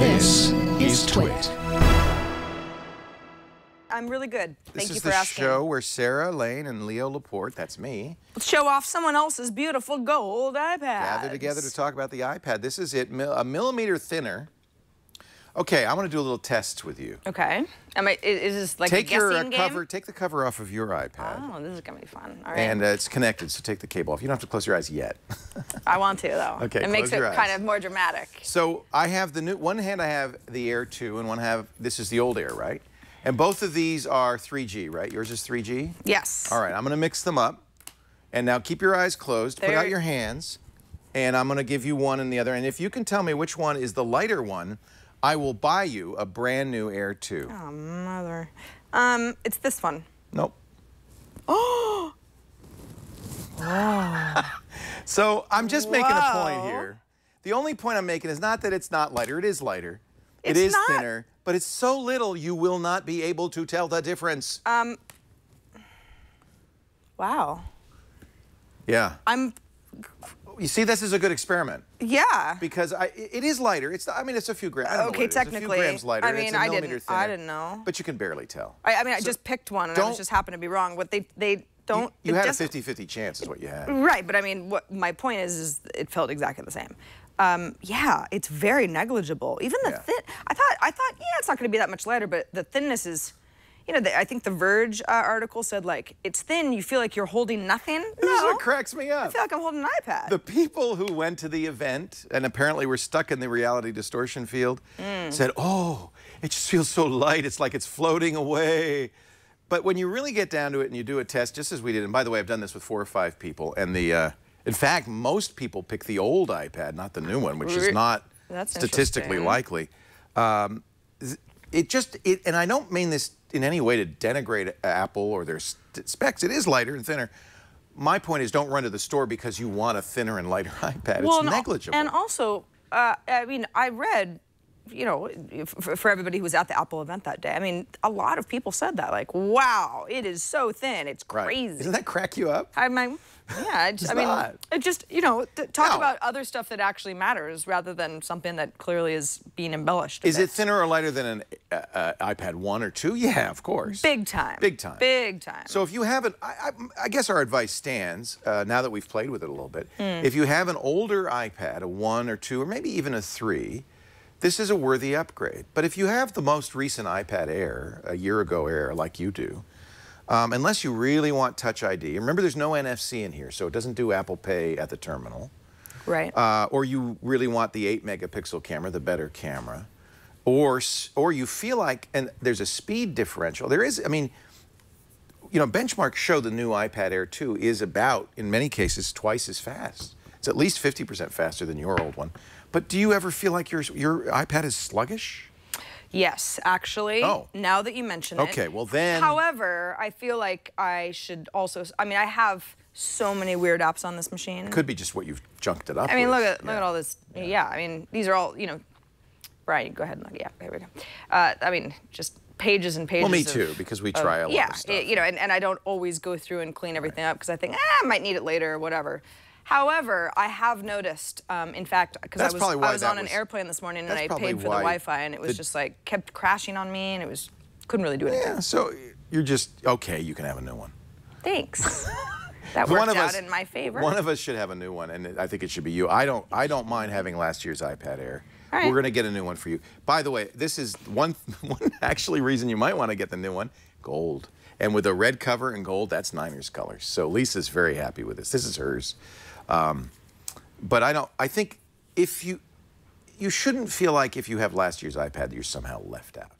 This is TWiT. I'm really good. Thank you for This is asking. the show where Sarah Lane and Leo Laporte, that's me, Show off someone else's beautiful gold iPad. gather together to talk about the iPad. This is it, a millimeter thinner. Okay, I want to do a little test with you. Okay. Is this like a guessing game? Take the cover off of your iPad. Oh, this is gonna be fun. All right. And it's connected, so take the cable off. You don't have to close your eyes yet. I want to though. Okay, it makes it close your kind eyes. of more dramatic. So I have the new one hand. I have the Air 2, and this is the old Air, right? And both of these are 3G, right? Yours is 3G. Yes. All right, I'm gonna mix them up. And now keep your eyes closed, put out your hands, and I'm gonna give you one and the other. And if you can tell me which one is the lighter one, I will buy you a brand new Air 2. Oh, mother. It's this one. Nope. Oh! Whoa. So I'm just making a point here. The only point I'm making is not that it's not lighter. It is lighter. It is thinner, but it's so little you will not be able to tell the difference. Wow. Yeah. You see, this is a good experiment. Yeah. Because it is lighter. It's a few grams. I don't know what it is. Technically. A few grams lighter. I mean, it's a millimeter thinner. I didn't know. But you can barely tell. I just picked one and I just happened to be wrong. But they don't. You had a 50-50 chance is what you had. Right, but I mean, what my point is it felt exactly the same. Yeah, it's very negligible. Even the thin. I thought, yeah, it's not going to be that much lighter, but the thinness is. You know, I think the Verge article said, like, it's thin, you feel like you're holding nothing. This is what cracks me up. I feel like I'm holding an iPad. The people who went to the event and apparently were stuck in the reality distortion field said, oh, it just feels so light. It's like it's floating away. But when you really get down to it and you do a test, just as we did, and by the way, I've done this with 4 or 5 people, and in fact, most people pick the old iPad, not the new one, which is not statistically likely. And I don't mean this in any way to denigrate Apple or their specs. It is lighter and thinner. My point is, don't run to the store because you want a thinner and lighter iPad. Well, it's negligible. And also, I mean, I read, you know, for everybody who was at the Apple event that day, I mean, a lot of people said that, like, wow, it is so thin, it's crazy. Right. Doesn't that crack you up? I mean, yeah, it just, you know, talk about other stuff that actually matters rather than something that clearly is being embellished. Is it thinner or lighter than an iPad 1 or 2? Yeah, of course. Big time. Big time. Big time. So if you have it, I guess our advice stands, now that we've played with it a little bit. If you have an older iPad, a 1 or 2, or maybe even a 3, this is a worthy upgrade. But if you have the most recent iPad Air, a year ago Air, like you do, unless you really want Touch ID, remember there's no NFC in here, so it doesn't do Apple Pay at the terminal. Right. Or you really want the 8-megapixel camera, the better camera. Or you feel like, and there's a speed differential. There is, I mean, you know, benchmarks show the new iPad Air 2 is about, in many cases, twice as fast. It's at least 50% faster than your old one. But do you ever feel like your iPad is sluggish? Yes, actually. Oh. Now that you mention it. Okay, well then. However, I feel like I should also. I mean, I have so many weird apps on this machine. Could be just what you've junked it up. I mean, with. look at all this. Yeah, I mean, these are all, you know. Brian, go ahead and look. Yeah, here we go. I mean, just pages and pages. Well, me too, because we try a lot of stuff. Yeah, you know, and I don't always go through and clean everything up because I think, I might need it later or whatever. However, I have noticed, in fact, because I was on an airplane this morning and I paid for the Wi-Fi and it was just like kept crashing on me and it was couldn't really do anything. Yeah, so you're just okay. You can have a new one. Thanks. That worked out in my favor. One of us should have a new one, and I think it should be you. I don't mind having last year's iPad Air. All right. We're going to get a new one for you. By the way, this is one actually reason you might want to get the new one: gold. And with a red cover and gold, that's Niners colors. So Lisa's very happy with this. This is hers. But I think if you shouldn't feel like if you have last year's iPad that you're somehow left out.